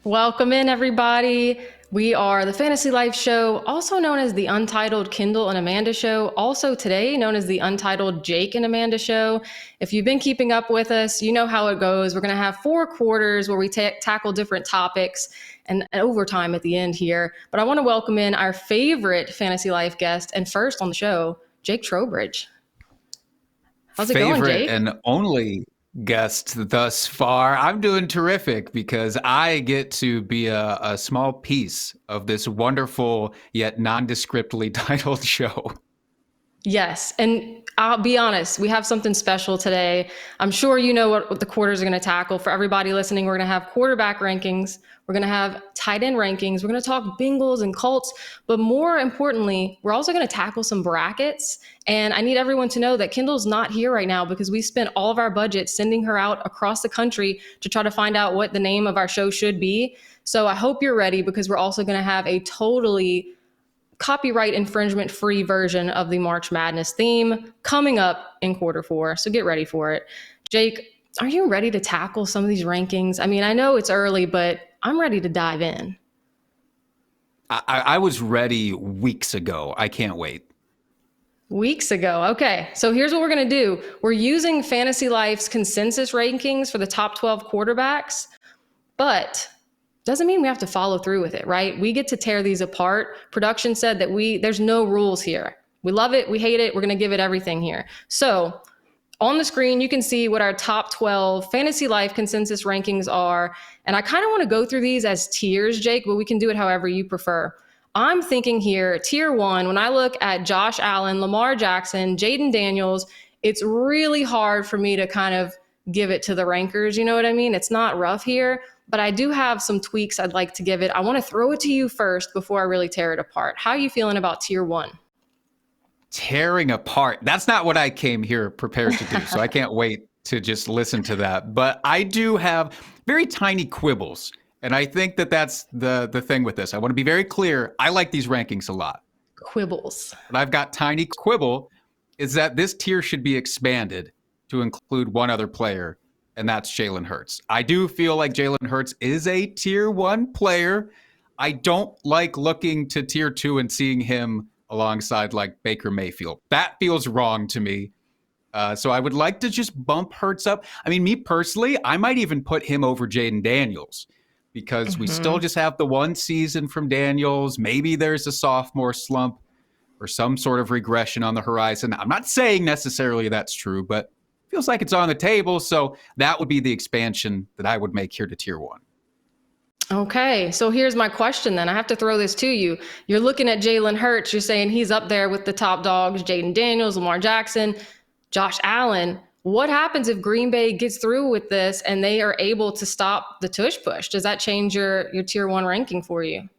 Welcome in, everybody. We are the Fantasy Life Show, also known as the Untitled Kendall and Amanda Show, also today known as the Untitled Jake and Amanda Show. If you've been keeping up with us, you know how it goes. We're going to have 4 quarters where we tackle different topics and overtime at the end here. But I want to welcome in our favorite Fantasy Life guest and first on the show, Jake Trowbridge. How's it going, Jake? Favorite and only guest thus far. I'm doing terrific because I get to be a small piece of this wonderful yet nondescriptly titled show. Yes, and I'll be honest, we have something special today. I'm sure you know what the quarters are going to tackle. For everybody listening, we're going to have quarterback rankings. We're going to have tight end rankings. We're going to talk Bengals and Colts. But more importantly, we're also going to tackle some brackets. And I need everyone to know that Kendall's not here right now because we spent all of our budget sending her out across the country to try to find out what the name of our show should be. So I hope you're ready because we're also going to have a totally copyright infringement free version of the March Madness theme coming up in quarter 4. So get ready for it. Jake, are you ready to tackle some of these rankings? I mean, I know it's early, but I'm ready to dive in. I was ready weeks ago. I can't wait. Weeks ago. Okay. So here's what we're going to do. We're using Fantasy Life's consensus rankings for the top 12 quarterbacks, but doesn't mean we have to follow through with it, right? We get to tear these apart. Production said that there's no rules here. We love it. We hate it. We're going to give it everything here. So on the screen, you can see what our top 12 Fantasy Life consensus rankings are. And I kind of want to go through these as tiers, Jake, but we can do it however you prefer. I'm thinking here, tier 1, when I look at Josh Allen, Lamar Jackson, Jaden Daniels, it's really hard for me to kind of give it to the rankers. You know what I mean? It's not rough here, but I do have some tweaks I'd like to give it. I want to throw it to you first before I really tear it apart. How are you feeling about tier 1? Tearing apart. That's not what I came here prepared to do. So I can't wait to just listen to that. But I do have very tiny quibbles. And I think that that's the thing with this. I want to be very clear. I like these rankings a lot. Quibbles. But I've got tiny quibble is that this tier should be expanded to include one other player, and that's Jalen Hurts. I do feel like Jalen Hurts is a tier 1 player. I don't like looking to tier 2 and seeing him alongside like Baker Mayfield. That feels wrong to me. So I would like to just bump Hurts up. I mean, me personally, I might even put him over Jaden Daniels because we still just have the one season from Daniels. Maybe there's a sophomore slump or some sort of regression on the horizon. I'm not saying necessarily that's true, but feels like it's on the table. So that would be the expansion that I would make here to tier 1. Okay, so here's my question then. I have to throw this to you. You're looking at Jalen Hurts. You're saying he's up there with the top dogs, Jaden Daniels, Lamar Jackson, Josh Allen. What happens if Green Bay gets through with this and they are able to stop the tush push? Does that change your tier 1 ranking for you?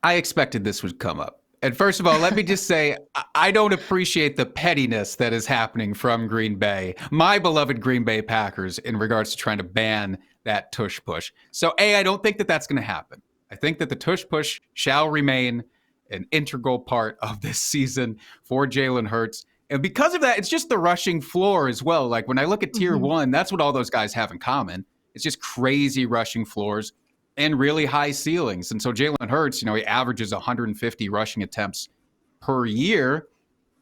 I expected this would come up. And first of all, let me just say, I don't appreciate the pettiness that is happening from Green Bay, my beloved Green Bay Packers, in regards to trying to ban that tush push. So I don't think that that's going to happen. I think that the tush push shall remain an integral part of this season for Jalen Hurts. And because of that, it's just the rushing floor as well. Like when I look at tier 1, that's what all those guys have in common. It's just crazy rushing floors and really high ceilings. And so Jalen Hurts, he averages 150 rushing attempts per year.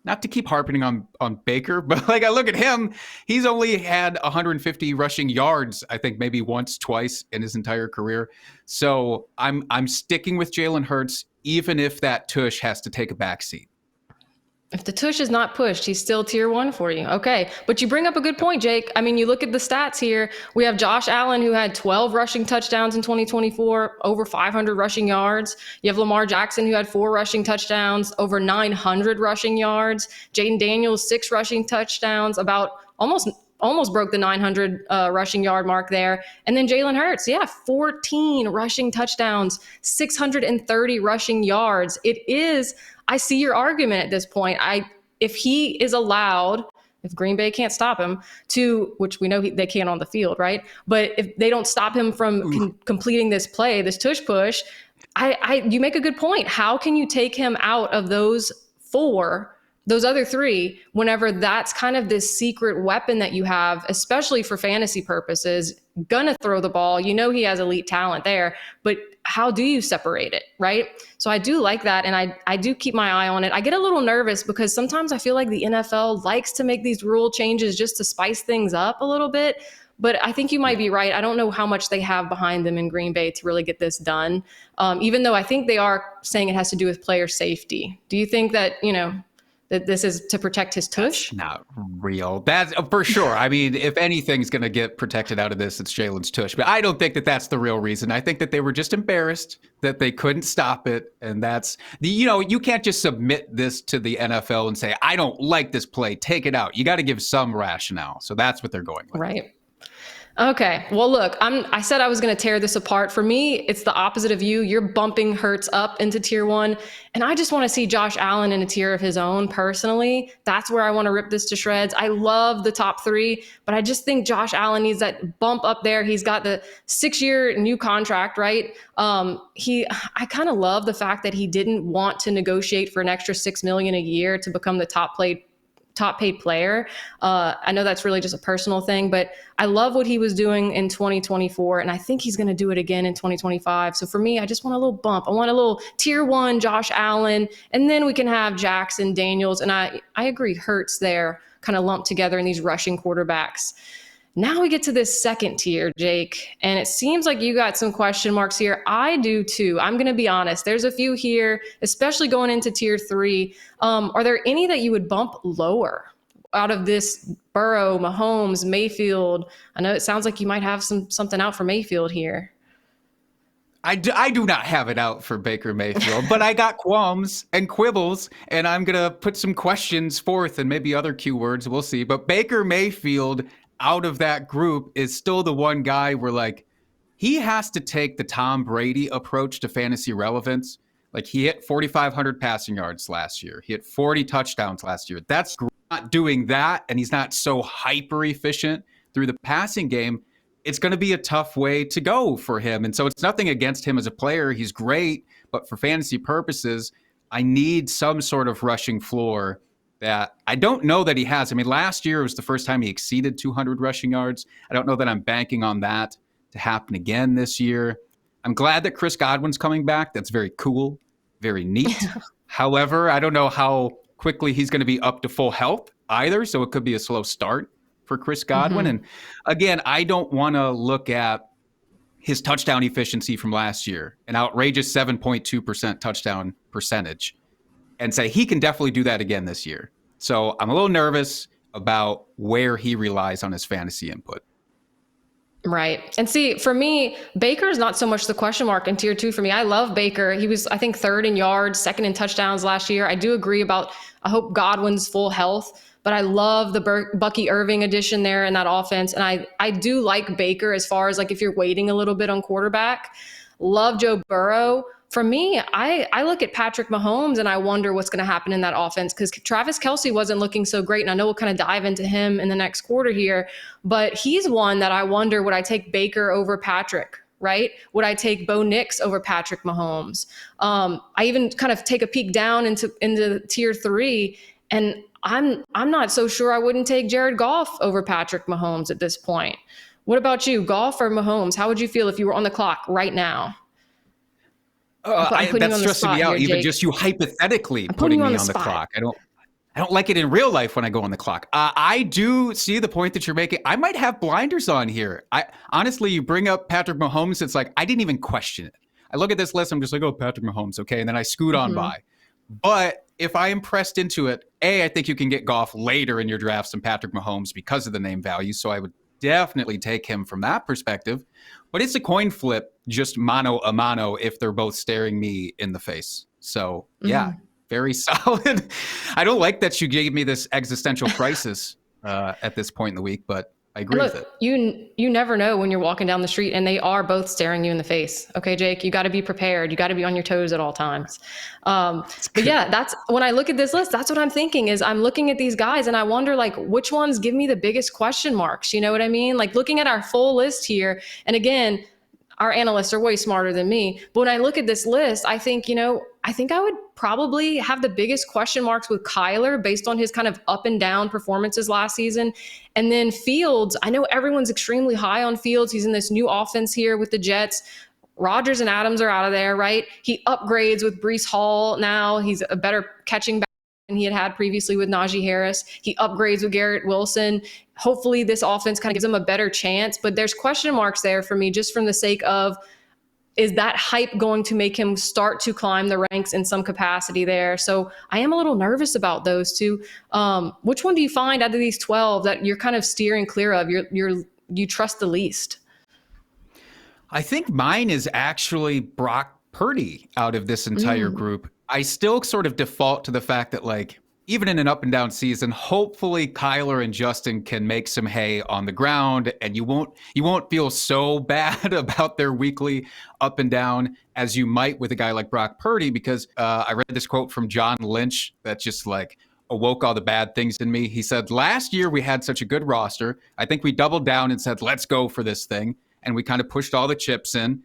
Not to keep harping on Baker, but like I look at him, he's only had 150 rushing yards, I think maybe once, twice in his entire career. So I'm sticking with Jalen Hurts, even if that tush has to take a back seat. If the tush is not pushed, he's still tier 1 for you. Okay. But you bring up a good point, Jake. I mean, you look at the stats here. We have Josh Allen, who had 12 rushing touchdowns in 2024, over 500 rushing yards. You have Lamar Jackson, who had 4 rushing touchdowns, over 900 rushing yards. Jaden Daniels, 6 rushing touchdowns, about almost broke the 900 rushing yard mark there. And then Jalen Hurts, 14 rushing touchdowns, 630 rushing yards. I see your argument at this point. If he is allowed, if Green Bay can't stop him which we know they can't on the field, right? But if they don't stop him from completing this play, this tush push, you make a good point. How can you take him out of those 4 those other three, whenever that's kind of this secret weapon that you have, especially for fantasy purposes, gonna throw the ball. You know he has elite talent there, but how do you separate it, right? So I do like that, and I do keep my eye on it. I get a little nervous because sometimes I feel like the NFL likes to make these rule changes just to spice things up a little bit. But I think you might be right. I don't know how much they have behind them in Green Bay to really get this done, even though I think they are saying it has to do with player safety. Do you think that, that this is to protect his tush? That's not real. That's for sure. I mean, if anything's going to get protected out of this, it's Jalen's tush. But I don't think that that's the real reason. I think that they were just embarrassed that they couldn't stop it. And that's you can't just submit this to the NFL and say, I don't like this play, take it out. You got to give some rationale. So that's what they're going with. Right. Okay. Well, look, I said I was going to tear this apart. For me, it's the opposite of you. You're bumping Hurts up into tier 1. And I just want to see Josh Allen in a tier of his own personally. That's where I want to rip this to shreds. I love the top 3, but I just think Josh Allen needs that bump up there. He's got the 6-year new contract, right? I kind of love the fact that he didn't want to negotiate for an extra $6 million a year to become the top paid player. I know that's really just a personal thing, but I love what he was doing in 2024, and I think he's going to do it again in 2025. So for me, I just want a little bump. I want a little tier 1 Josh Allen, and then we can have Jackson, Daniels, and I agree, Hurts there kind of lumped together in these rushing quarterbacks. Now we get to this second tier, Jake, and it seems like you got some question marks here. I do too. I'm going to be honest. There's a few here, especially going into tier 3. Are there any that you would bump lower out of this Burrow, Mahomes, Mayfield? I know it sounds like you might have something out for Mayfield here. I do not have it out for Baker Mayfield, but I got qualms and quibbles, and I'm going to put some questions forth and maybe other keywords. We'll see. But Baker Mayfield out of that group is still the one guy where, like, he has to take the Tom Brady approach to fantasy relevance. Like, he hit 4,500 passing yards last year. He hit 40 touchdowns last year. That's not doing that, and he's not so hyper efficient through the passing game. It's going to be a tough way to go for him. And so it's nothing against him as a player. He's great, but for fantasy purposes, I need some sort of rushing floor that I don't know that he has. I mean, last year was the first time he exceeded 200 rushing yards. I don't know that I'm banking on that to happen again this year. I'm glad that Chris Godwin's coming back. That's very cool, very neat. However, I don't know how quickly he's going to be up to full health either, so it could be a slow start for Chris Godwin. And again, I don't want to look at his touchdown efficiency from last year, an outrageous 7.2% touchdown percentage, and say he can definitely do that again this year. So I'm a little nervous about where he relies on his fantasy input. Right. And see, for me, Baker is not so much the question mark in tier 2 for me. I love Baker. He was, I think, 3rd in yards, 2nd in touchdowns last year. I do agree about, I hope Godwin's full health, but I love the Bucky Irving addition there in that offense. And I do like Baker as far as, like, if you're waiting a little bit on quarterback. Love Joe Burrow. For me, I look at Patrick Mahomes and I wonder what's going to happen in that offense, because Travis Kelce wasn't looking so great. And I know we'll kind of dive into him in the next quarter here, but he's one that I wonder, would I take Baker over Patrick, right? Would I take Bo Nix over Patrick Mahomes? I even kind of take a peek down into tier 3, and I'm not so sure I wouldn't take Jared Goff over Patrick Mahomes at this point. What about you, Goff or Mahomes? How would you feel if you were on the clock right now? That's stressing me out. Here, even just you hypothetically putting me on the clock. I don't like it in real life when I go on the clock. I do see the point that you're making. I might have blinders on here. Honestly, you bring up Patrick Mahomes, it's like I didn't even question it. I look at this list, I'm just like, oh, Patrick Mahomes, okay, and then I scoot on by. But if I am pressed into it, I think you can get Goff later in your drafts than Patrick Mahomes because of the name value. So I would definitely take him from that perspective. But it's a coin flip, just mano a mano, if they're both staring me in the face. So, yeah, very solid. I don't like that you gave me this existential crisis at this point in the week, but I agree with it. You never know when you're walking down the street and they are both staring you in the face. Okay, Jake, you got to be prepared. You got to be on your toes at all times. But yeah, that's when I look at this list, that's what I'm thinking is I'm looking at these guys and I wonder, like, which ones give me the biggest question marks? You know what I mean? Like, looking at our full list here. And again, our analysts are way smarter than me. But when I look at this list, I think, I would probably have the biggest question marks with Kyler based on his kind of up and down performances last season. And then Fields, I know everyone's extremely high on Fields. He's in this new offense here with the Jets. Rodgers and Adams are out of there, right? He upgrades with Breece Hall now. He's a better catching back than he had previously with Najee Harris. He upgrades with Garrett Wilson. Hopefully this offense kind of gives him a better chance. But there's question marks there for me just from the sake of, is that hype going to make him start to climb the ranks in some capacity there? So I am a little nervous about those two. Which one do you find out of these 12 that you're kind of steering clear of? You trust the least? I think mine is actually Brock Purdy out of this entire group. I still sort of default to the fact that, like, even in an up and down season, hopefully Kyler and Justin can make some hay on the ground, and you won't feel so bad about their weekly up and down as you might with a guy like Brock Purdy, because I read this quote from John Lynch that just like awoke all the bad things in me. He said, last year we had such a good roster. I think we doubled down and said, let's go for this thing. And we kind of pushed all the chips in,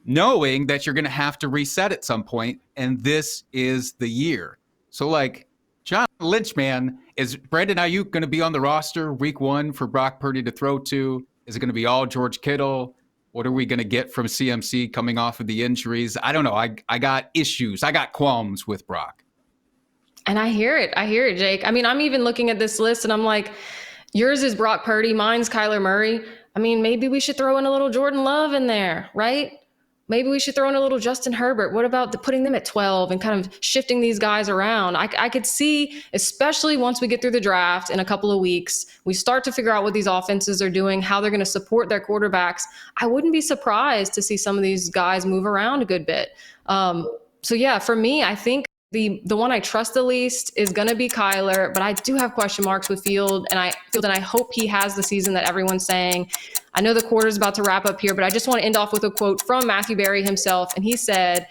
knowing that you're going to have to reset at some point, and this is the year. So, like, John Lynch, man, is Brandon Ayuk going to be on the roster week 1 for Brock Purdy to throw to? Is it going to be all George Kittle? What are we going to get from CMC coming off of the injuries? I don't know. I got issues. I got qualms with Brock. And I hear it, Jake. I mean, I'm even looking at this list and I'm like, yours is Brock Purdy, mine's Kyler Murray. I mean, maybe we should throw in a little Jordan Love in there, right? Maybe we should throw in a little Justin Herbert. What about putting them at 12 and kind of shifting these guys around? I could see, especially once we get through the draft in a couple of weeks, we start to figure out what these offenses are doing, how they're going to support their quarterbacks. I wouldn't be surprised to see some of these guys move around a good bit. So yeah, for me, I think the one I trust the least is going to be Kyler, but I do have question marks with Field, and I hope he has the season that everyone's saying. I know the quarter's about to wrap up here, but I just want to end off with a quote from Matthew Berry himself, and he said,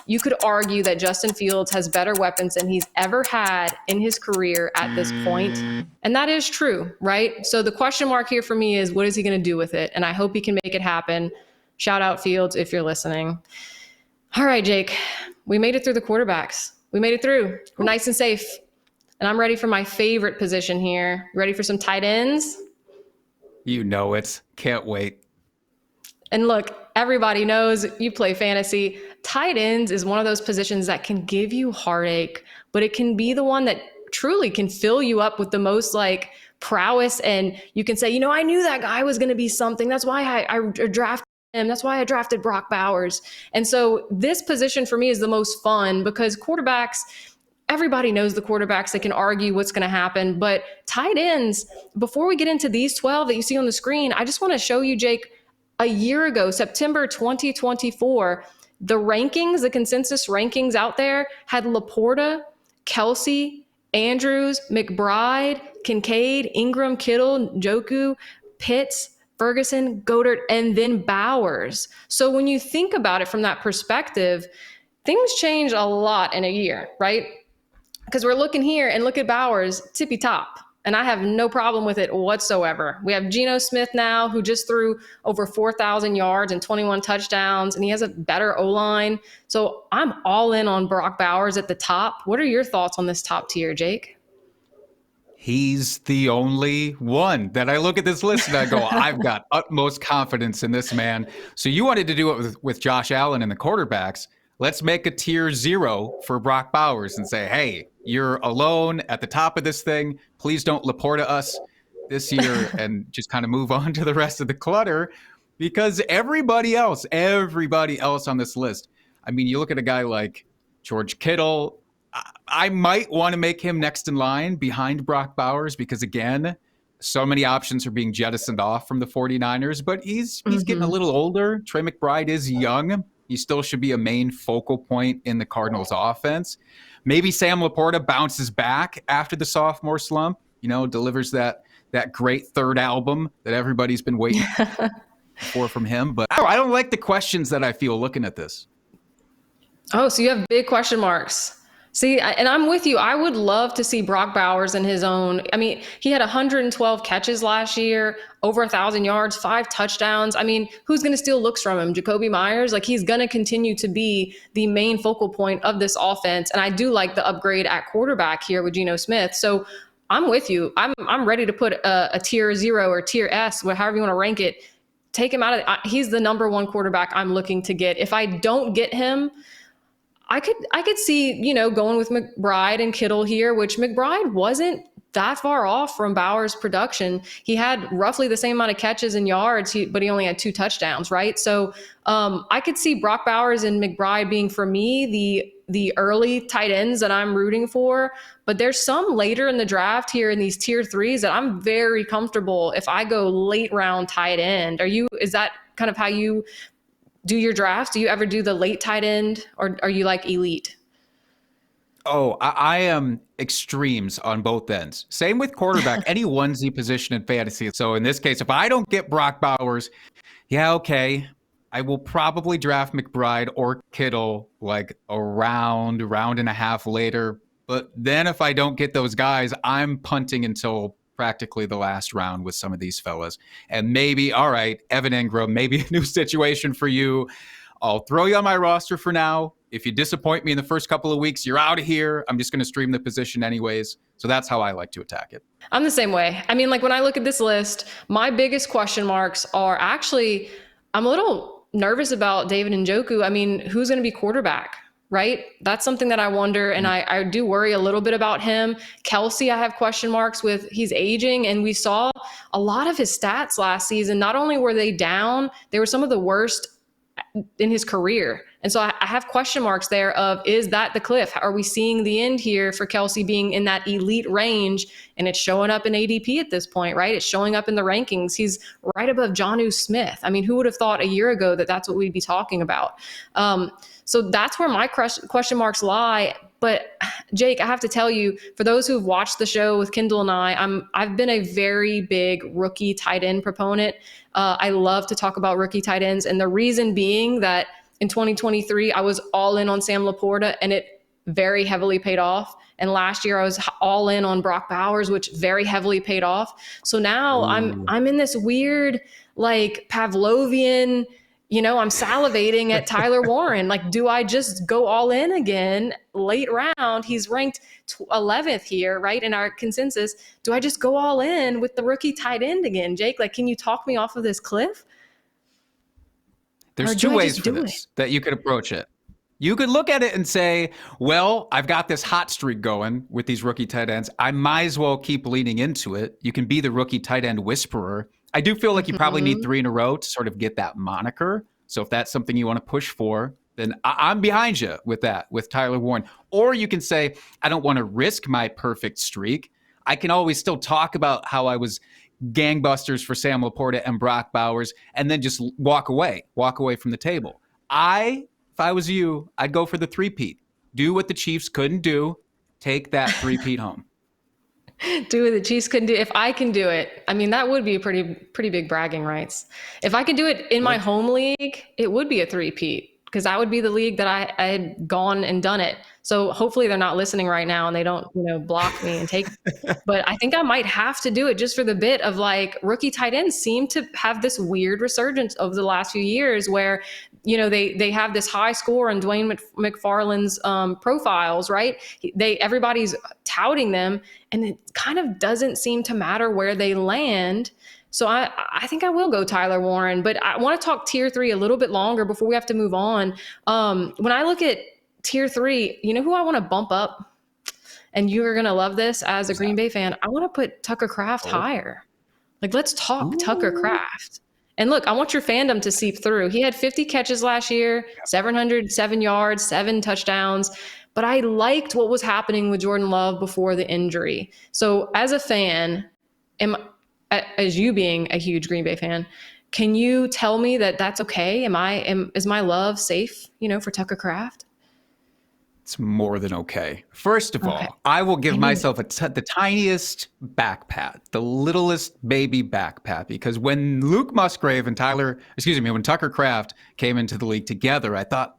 "You could argue that Justin Fields has better weapons than he's ever had in his career at this point." And that is true, right? So the question mark here for me is, what is he going to do with it? And I hope he can make it happen. Shout out Fields if you're listening. All right, Jake, we made it through the quarterbacks. We made it through. We're nice and safe. And I'm ready for my favorite position here. Ready for some tight ends? You know it. Can't wait. And look, everybody knows you play fantasy. Tight ends is one of those positions that can give you heartache, but it can be the one that truly can fill you up with the most like prowess. And you can say, you know, I knew that guy was going to be something. That's why I drafted him. That's why I drafted Brock Bowers. And so this position for me is the most fun because quarterbacks, everybody knows the quarterbacks. They can argue what's going to happen. But tight ends, before we get into these 12 that you see on the screen, I just want to show you, Jake, a year ago, September 2024, the rankings, the consensus rankings out there had Laporta, Kelsey, Andrews, McBride, Kincaid, Ingram, Kittle, Njoku, Pitts, Ferguson, Goddard, and then Bowers. So when you think about it from that perspective, things change a lot in a year, right? Because we're looking here and look at Bowers, tippy top. And I have no problem with it whatsoever. We have Geno Smith now, who just threw over 4,000 yards and 21 touchdowns, and he has a better O-line. So I'm all in on Brock Bowers at the top. What are your thoughts on this top tier, Jake? He's the only one that I look at this list and I go, I've got utmost confidence in this man. So you wanted to do it with Josh Allen and the quarterbacks. Let's make a tier 0 for Brock Bowers and say, hey, you're alone at the top of this thing. Please don't Laporta us this year and just kind of move on to the rest of the clutter, because everybody else on this list, I mean, you look at a guy like George Kittle, I might want to make him next in line behind Brock Bowers because, again, so many options are being jettisoned off from the 49ers, but he's getting a little older. Trey McBride is young. He still should be a main focal point in the Cardinals offense. Maybe Sam Laporta bounces back after the sophomore slump, delivers that great third album that everybody's been waiting for from him. But I don't like the questions that I feel looking at this. Oh, so you have big question marks. See, and I'm with you. I would love to see Brock Bowers in his own. I mean, he had 112 catches last year, over 1,000 yards, 5 touchdowns. I mean, who's going to steal looks from him? Jacoby Myers? Like, he's going to continue to be the main focal point of this offense. And I do like the upgrade at quarterback here with Geno Smith. So I'm with you. I'm ready to put a tier 0 or tier S, however you want to rank it. Take him out of. He's the number 1 quarterback I'm looking to get. If I don't get him, I could see, going with McBride and Kittle here, which McBride wasn't that far off from Bowers' production. He had roughly the same amount of catches and yards, but he only had 2 touchdowns, right? So I could see Brock Bowers and McBride being, for me, the early tight ends that I'm rooting for. But there's some later in the draft here in these tier 3s that I'm very comfortable if I go late round tight end. Is that kind of how you do your drafts? Do you ever do the late tight end, or are you like elite? Oh, I am extremes on both ends. Same with quarterback, any onesie position in fantasy. So in this case, if I don't get Brock Bowers, yeah, okay, I will probably draft McBride or Kittle like a round and a half later. But then if I don't get those guys, I'm punting until practically the last round with some of these fellas. And maybe, all right, Evan Ingram, maybe a new situation for you. I'll throw you on my roster for now. If you disappoint me in the first couple of weeks, you're out of here. I'm just going to stream the position anyways. So that's how I like to attack it. I'm the same way. I mean, like when I look at this list, my biggest question marks are actually, I'm a little nervous about David Njoku. I mean, who's going to be quarterback? Right? That's something that I wonder. And I do worry a little bit about him. Kelsey, I have question marks with. He's aging. And we saw a lot of his stats last season. Not only were they down, they were some of the worst in his career. And so I have question marks there of, is that the cliff? Are we seeing the end here for Kelsey being in that elite range? And it's showing up in ADP at this point, right? It's showing up in the rankings. He's right above Jonnu Smith. I mean, who would have thought a year ago that that's what we'd be talking about? So that's where my question marks lie. But Jake, I have to tell you, for those who've watched the show with Kendall and I've been a very big rookie tight end proponent. I love to talk about rookie tight ends. And the reason being that in 2023, I was all in on Sam Laporta, and it very heavily paid off. And last year I was all in on Brock Bowers, which very heavily paid off. So now I'm in this weird, like, Pavlovian, I'm salivating at Tyler Warren. Like, do I just go all in again late round? He's ranked 11th here, right, in our consensus. Do I just go all in with the rookie tight end again, Jake? Like, can you talk me off of this cliff? There's 2 ways for this that you could approach it. You could look at it and say, well, I've got this hot streak going with these rookie tight ends. I might as well keep leaning into it. You can be the rookie tight end whisperer. I do feel like you probably need 3 in a row to sort of get that moniker. So if that's something you want to push for, then I'm behind you with that, with Tyler Warren. Or you can say, I don't want to risk my perfect streak. I can always still talk about how I was gangbusters for Sam Laporta and Brock Bowers, and then just walk away from the table. If I was you, I'd go for the 3-peat. Do what the Chiefs couldn't do. Take that 3-peat home. Do what the Chiefs couldn't do. If I can do it, I mean, that would be a pretty big bragging rights. If I can do it in my home league, it would be a 3-peat, because that would be the league that I had gone and done it. So hopefully they're not listening right now and they don't, block me and take, but I think I might have to do it just for the bit of, like, rookie tight ends seem to have this weird resurgence over the last few years where, they have this high score on Dwayne McFarland's profiles, right? Everybody's touting them, and it kind of doesn't seem to matter where they land. So I think I will go Tyler Warren, but I want to talk tier 3 a little bit longer before we have to move on. When I look at tier 3, you know who I want to bump up? And you're going to love this as a Green Bay fan. I want to put Tucker Kraft higher. Like, let's talk Tucker Kraft. And look, I want your fandom to seep through. He had 50 catches last year, 707 yards, 7 touchdowns. But I liked what was happening with Jordan Love before the injury. So as a fan, as you being a huge Green Bay fan, can you tell me that that's okay? Is my love safe, for Tucker Kraft? It's more than okay. First of all, I will give myself the tiniest back pat, the littlest baby back pat, because when Luke Musgrave and when Tucker Kraft came into the league together, I thought,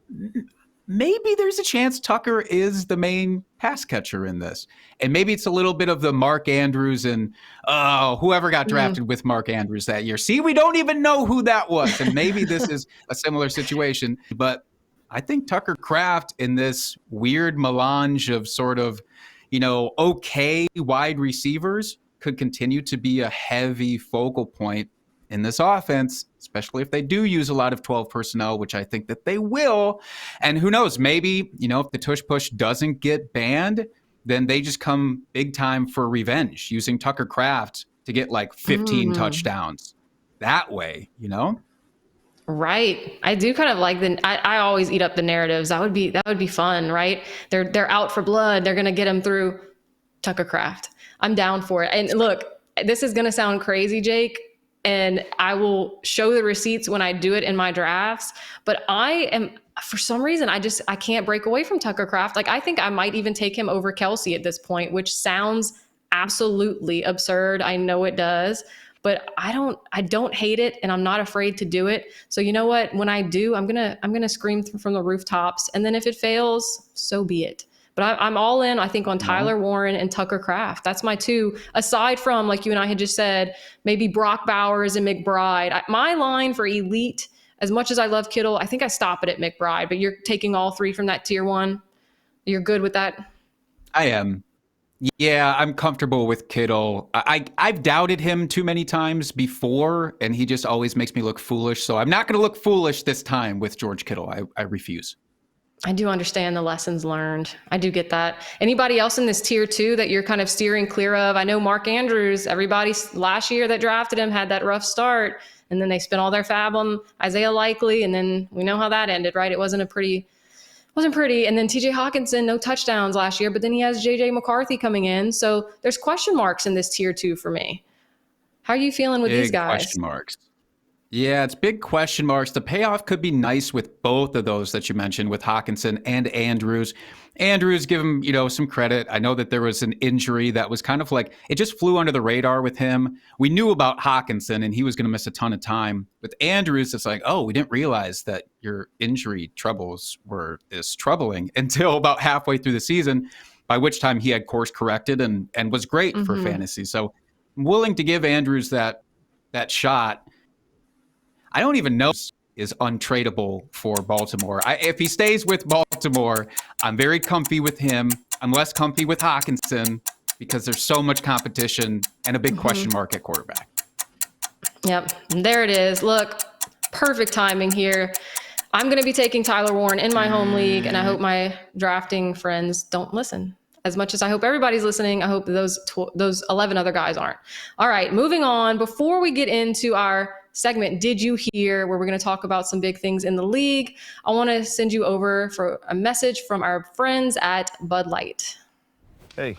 maybe there's a chance Tucker is the main pass catcher in this. And maybe it's a little bit of the Mark Andrews and whoever got drafted with Mark Andrews that year. See, we don't even know who that was. And maybe this is a similar situation. But I think Tucker Kraft in this weird melange of sort of, okay wide receivers could continue to be a heavy focal point in this offense, especially if they do use a lot of 12 personnel, which I think that they will. And who knows, maybe, if the tush push doesn't get banned, then they just come big time for revenge using Tucker Kraft to get like 15 touchdowns that way, Right. I do kind of like I always eat up the narratives. That would be fun, right? They're out for blood. They're going to get them through Tucker Kraft. I'm down for it. And look, this is going to sound crazy, Jake, and I will show the receipts when I do it in my drafts, but for some reason, I can't break away from Tucker Kraft. Like, I think I might even take him over Kelsey at this point, which sounds absolutely absurd. I know it does, but I don't hate it, and I'm not afraid to do it. So you know what? When I do, I'm gonna scream from the rooftops, and then if it fails, so be it. But I'm all in, I think, on Tyler Warren and Tucker Kraft. That's my two, aside from, like you and I had just said, maybe Brock Bowers and McBride. My line for elite, as much as I love Kittle, I think I stop it at McBride, but you're taking all three from that tier one. You're good with that? I am. Yeah, I'm comfortable with Kittle. I've doubted him too many times before, and he just always makes me look foolish. So I'm not going to look foolish this time with George Kittle. I refuse. I do understand the lessons learned. I do get that. Anybody else in this tier two that you're kind of steering clear of? I know Mark Andrews, everybody last year that drafted him had that rough start, and then they spent all their fab on Isaiah Likely, and then we know how that ended, right? It wasn't pretty. And then TJ Hawkinson, no touchdowns last year, but then he has JJ McCarthy coming in. So there's question marks in this tier two for me. How are you feeling with these guys? Question marks. Yeah, it's big question marks. The payoff could be nice with both of those that you mentioned, with Hawkinson and Andrews. Andrews, give him, some credit. I know that there was an injury that was kind of like, it just flew under the radar with him. We knew about Hawkinson and he was going to miss a ton of time. With Andrews, it's like, oh, we didn't realize that your injury troubles were this troubling until about halfway through the season, by which time he had course corrected and was great for fantasy. So I'm willing to give Andrews that shot. I don't even know is untradeable for Baltimore. If he stays with Baltimore, I'm very comfy with him. I'm less comfy with Hawkinson because there's so much competition and a big question mark at quarterback. Yep, there it is. Look, perfect timing here. I'm going to be taking Tyler Warren in my home league, and I hope my drafting friends don't listen. As much as I hope everybody's listening, I hope those 11 other guys aren't. All right, moving on. Before we get into our segment, Did You Hear, where we're going to talk about some big things in the league, I want to send you over for a message from our friends at Bud Light. Hey,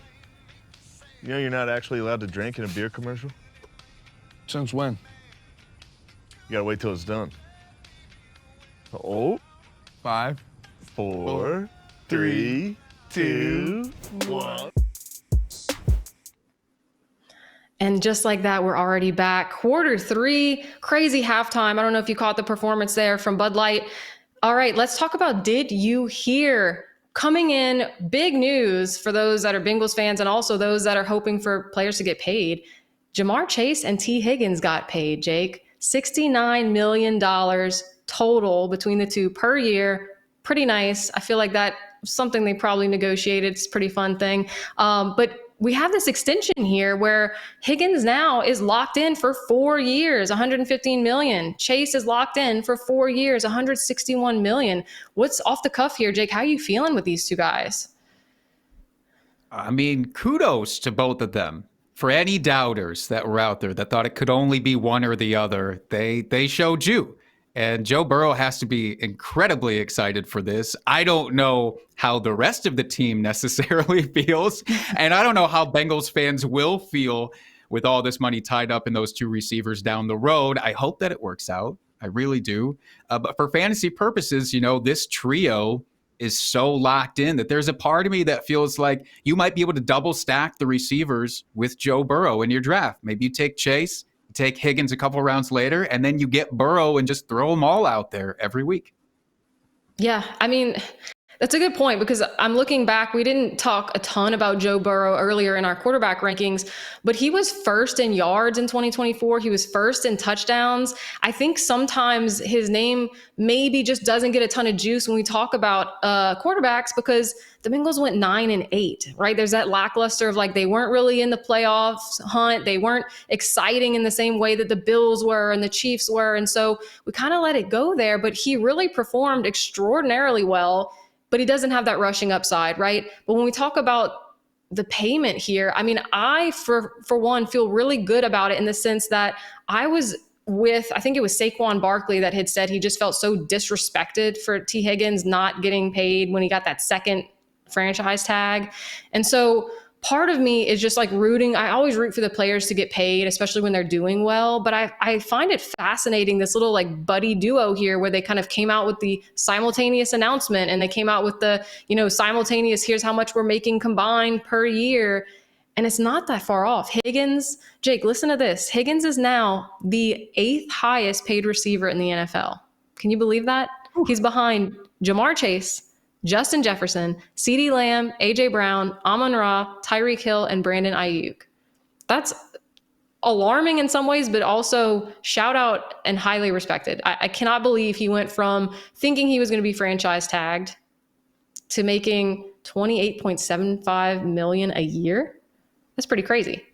you're not actually allowed to drink in a beer commercial? Since when? You gotta wait till it's done. Oh, 5, 4, 3, 2, 1. And just like that, we're already back. Quarter three, crazy halftime. I don't know if you caught the performance there from Bud Light. All right, let's talk about Did You Hear? Coming in, big news for those that are Bengals fans and also those that are hoping for players to get paid. Jamar Chase and T. Higgins got paid, Jake. $69 million total between the two per year. Pretty nice. I feel like that's something they probably negotiated. It's a pretty fun thing. But we have this extension here where Higgins now is locked in for 4 years, $115 million. Chase is locked in for 4 years, $161 million. What's off the cuff here, Jake? How are you feeling with these two guys? I mean, kudos to both of them. For any doubters that were out there that thought it could only be one or the other, they showed you. And Joe Burrow has to be incredibly excited for this. I don't know how the rest of the team necessarily feels. And I don't know how Bengals fans will feel with all this money tied up in those two receivers down the road. I hope that it works out. I really do. But for fantasy purposes, this trio is so locked in that there's a part of me that feels like you might be able to double stack the receivers with Joe Burrow in your draft. Maybe you take Chase, take Higgins a couple rounds later, and then you get Burrow and just throw them all out there every week. Yeah, I mean, That's a good point because I'm looking back. We didn't talk a ton about Joe Burrow earlier in our quarterback rankings, but he was first in yards in 2024. He was first in touchdowns. I think sometimes his name maybe just doesn't get a ton of juice when we talk about quarterbacks because the Bengals went 9-8, right? There's that lackluster of like they weren't really in the playoffs hunt. They weren't exciting in the same way that the Bills were and the Chiefs were. And so we kind of let it go there, but he really performed extraordinarily well. But he doesn't have that rushing upside, right? But when we talk about the payment here, I mean, I, for one, feel really good about it in the sense that I was with, I think it was Saquon Barkley that had said he just felt so disrespected for T. Higgins not getting paid when he got that second franchise tag. And so part of me is just like rooting. I always root for the players to get paid, especially when they're doing well. But I find it fascinating, this little like buddy duo here where they kind of came out with the simultaneous announcement and they came out with the, simultaneous, here's how much we're making combined per year. And it's not that far off. Higgins, Jake, listen to this. Higgins is now the 8th highest paid receiver in the NFL. Can you believe that? Ooh. He's behind Jamar Chase, Justin Jefferson, CeeDee Lamb, A.J. Brown, Amon-Ra, Tyreek Hill, and Brandon Ayuk. That's alarming in some ways, but also shout out and highly respected. I cannot believe he went from thinking he was going to be franchise tagged to making $28.75 million a year. That's pretty crazy.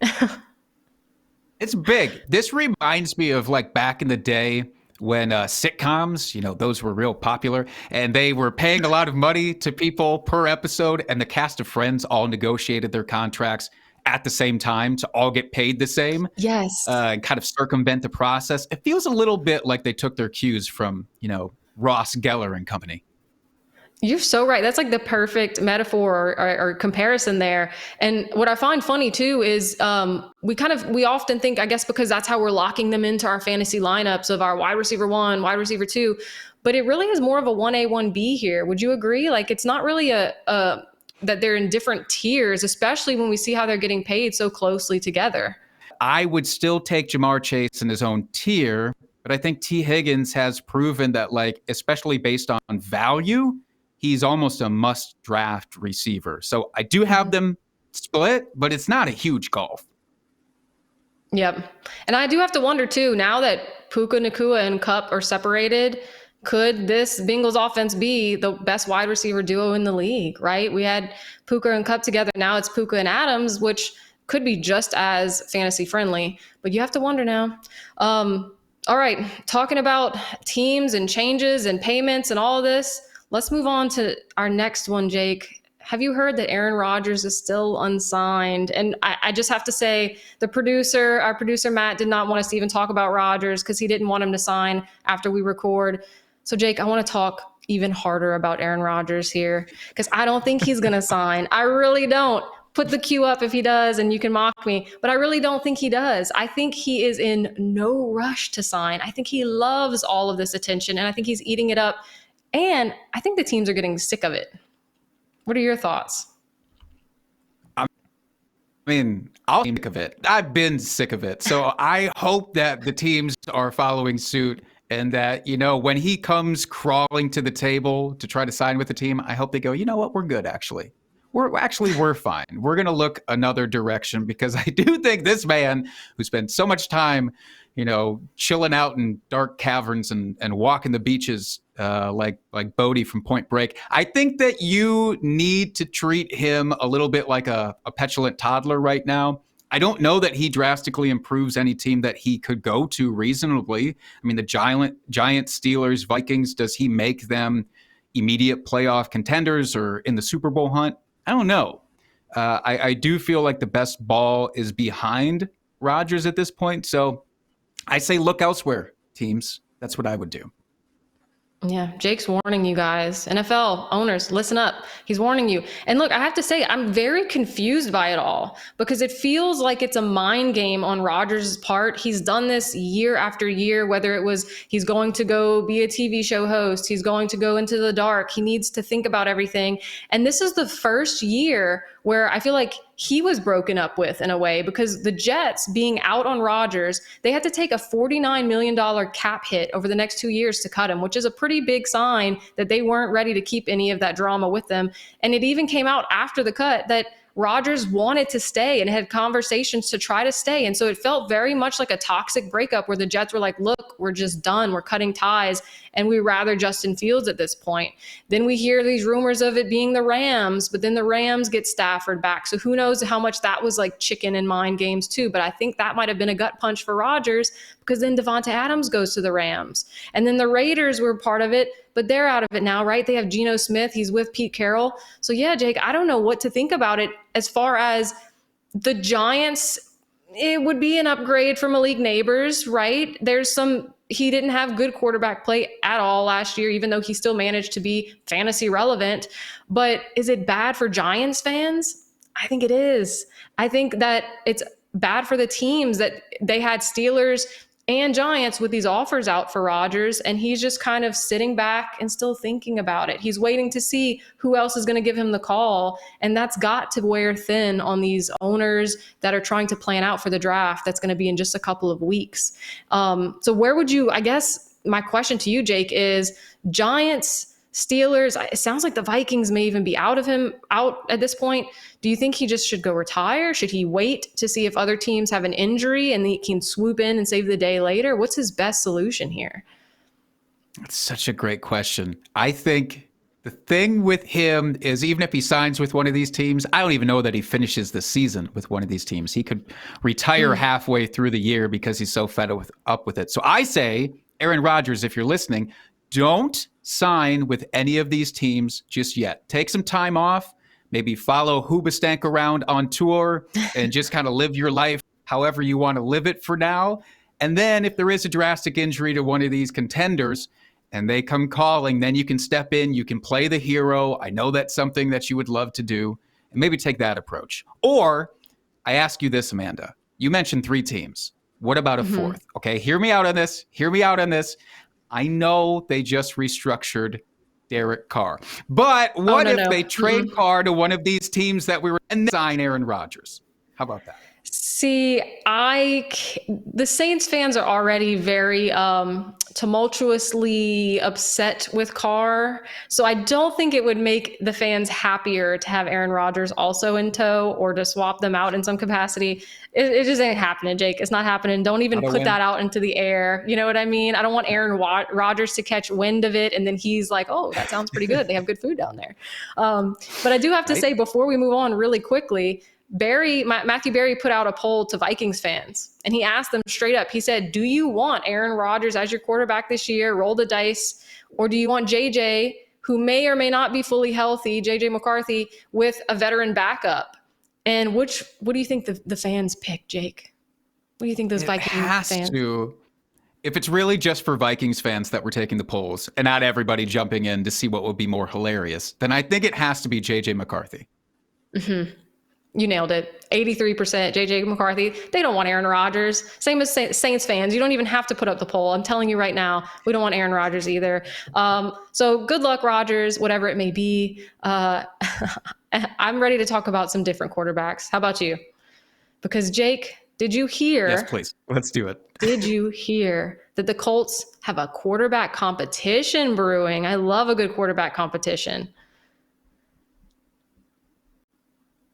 It's big. This reminds me of like back in the day when sitcoms, those were real popular, and they were paying a lot of money to people per episode, and the cast of Friends all negotiated their contracts at the same time to all get paid the same. Yes. And kind of circumvent the process. It feels a little bit like they took their cues from, Ross Geller and company. You're so right. That's like the perfect metaphor or comparison there. And what I find funny too is we often think, I guess, because that's how we're locking them into our fantasy lineups of our wide receiver 1, wide receiver 2, but it really is more of a 1A, 1B here. Would you agree? Like it's not really that they're in different tiers, especially when we see how they're getting paid so closely together. I would still take Jamar Chase in his own tier, but I think T. Higgins has proven that, like, especially based on value, he's almost a must-draft receiver. So I do have them split, but it's not a huge gulf. Yep. And I do have to wonder, too, now that Puka Nacua and Kupp are separated, could this Bengals offense be the best wide receiver duo in the league, right? We had Puka and Kupp together. Now it's Puka and Adams, which could be just as fantasy friendly. But you have to wonder now. All right. Talking about teams and changes and payments and all of this, let's move on to our next one, Jake. Have you heard that Aaron Rodgers is still unsigned? And I just have to say, our producer Matt, did not want us to even talk about Rodgers because he didn't want him to sign after we record. So Jake, I want to talk even harder about Aaron Rodgers here because I don't think he's going to sign. I really don't. Put the cue up if he does and you can mock me, but I really don't think he does. I think he is in no rush to sign. I think he loves all of this attention and I think he's eating it up. And I think the teams are getting sick of it. What are your thoughts? I mean, I'll be sick of it. I've been sick of it. So I hope that the teams are following suit and that, when he comes crawling to the table to try to sign with the team, I hope they go, you know what, we're good, actually. We're fine. We're going to look another direction because I do think this man who spent so much time, chilling out in dark caverns and walking the beaches like Bodie from Point Break. I think that you need to treat him a little bit like a petulant toddler right now. I don't know that he drastically improves any team that he could go to reasonably. I mean, the Giants, Steelers, Vikings, does he make them immediate playoff contenders or in the Super Bowl hunt? I don't know. I do feel like the best ball is behind Rodgers at this point. So I say look elsewhere, teams. That's what I would do. Yeah, Jake's warning you guys. NFL owners, listen up. He's warning you. And look, I have to say, I'm very confused by it all because it feels like it's a mind game on Rodgers' part. He's done this year after year, whether it was he's going to go be a TV show host, he's going to go into the dark, he needs to think about everything. And this is the first year where I feel like he was broken up with in a way, because the Jets being out on Rodgers, they had to take a $49 million cap hit over the next 2 years to cut him, which is a pretty big sign that they weren't ready to keep any of that drama with them. And it even came out after the cut that Rodgers wanted to stay and had conversations to try to stay. And so it felt very much like a toxic breakup where the Jets were like, look, we're just done. We're cutting ties. And we rather Justin Fields at this point. Then we hear these rumors of it being the Rams, but then the Rams get Stafford back. So who knows how much that was like chicken and mind games too. But I think that might have been a gut punch for Rodgers, because then Devonta Adams goes to the Rams. And then the Raiders were part of it, but they're out of it now, right? They have Geno Smith. He's with Pete Carroll. So yeah, Jake, I don't know what to think about it. As far as the Giants, it would be an upgrade from Malik Neighbors, right? He didn't have good quarterback play at all last year, even though he still managed to be fantasy relevant. But is it bad for Giants fans? I think it is. I think that it's bad for the teams that they had Steelers and Giants with these offers out for Rodgers, and he's just kind of sitting back and still thinking about it. He's waiting to see who else is going to give him the call, and that's got to wear thin on these owners that are trying to plan out for the draft that's going to be in just a couple of weeks. So where would you, I guess my question to you, Jake, is Giants, Steelers, it sounds like the Vikings may even be out at this point. Do you think he just should go retire? Should he wait to see if other teams have an injury and he can swoop in and save the day later? What's his best solution here? That's such a great question. I think the thing with him is, even if he signs with one of these teams, I don't even know that he finishes the season with one of these teams. He could retire halfway through the year because he's so fed up with it. So I say, Aaron Rodgers, if you're listening, don't sign with any of these teams just yet. Take some time off, maybe follow Hoobastank around on tour and just kind of live your life however you want to live it for now. And then if there is a drastic injury to one of these contenders and they come calling, then you can step in, you can play the hero. I know that's something that you would love to do, and maybe take that approach. Or I ask you this, Amanda, you mentioned 3 teams. What about a fourth? Okay, hear me out on this. I know they just restructured Derek Carr. But what if they trade Carr to one of these teams that we were and then sign Aaron Rodgers? How about that? See, the Saints fans are already very tumultuously upset with Carr. So I don't think it would make the fans happier to have Aaron Rodgers also in tow or to swap them out in some capacity. It just ain't happening, Jake. It's not happening. Don't even put that out into the air. You know what I mean? I don't want Aaron Rodgers to catch wind of it and then he's like, oh, that sounds pretty good. They have good food down there. But I do have to say, before we move on really quickly, Matthew Berry put out a poll to Vikings fans, and he asked them straight up. He said, do you want Aaron Rodgers as your quarterback this year? Roll the dice. Or do you want JJ, who may or may not be fully healthy, JJ McCarthy, with a veteran backup? And what do you think the fans pick, Jake? What do you think those Vikings fans? If it's really just for Vikings fans that we're taking the polls and not everybody jumping in to see what would be more hilarious, then I think it has to be JJ McCarthy. Mm-hmm. You nailed it. 83% JJ McCarthy. They don't want Aaron Rodgers. Same as Saints fans. You don't even have to put up the poll. I'm telling you right now, we don't want Aaron Rodgers either. So good luck, Rodgers, whatever it may be. I'm ready to talk about some different quarterbacks. How about you? Because Jake, did you hear? Yes, please. Let's do it. Did you hear that the Colts have a quarterback competition brewing? I love a good quarterback competition.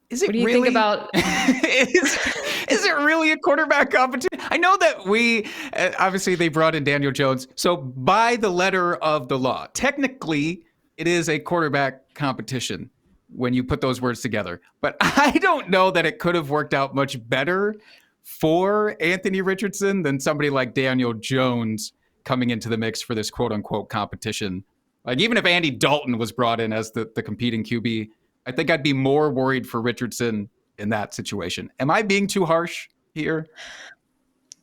Is it what do you really, think about? is it really a quarterback competition? I know that obviously they brought in Daniel Jones. So by the letter of the law, technically it is a quarterback competition when you put those words together. But I don't know that it could have worked out much better for Anthony Richardson than somebody like Daniel Jones coming into the mix for this quote unquote competition. Like, even if Andy Dalton was brought in as the competing QB, I think I'd be more worried for Richardson in that situation. Am I being too harsh here?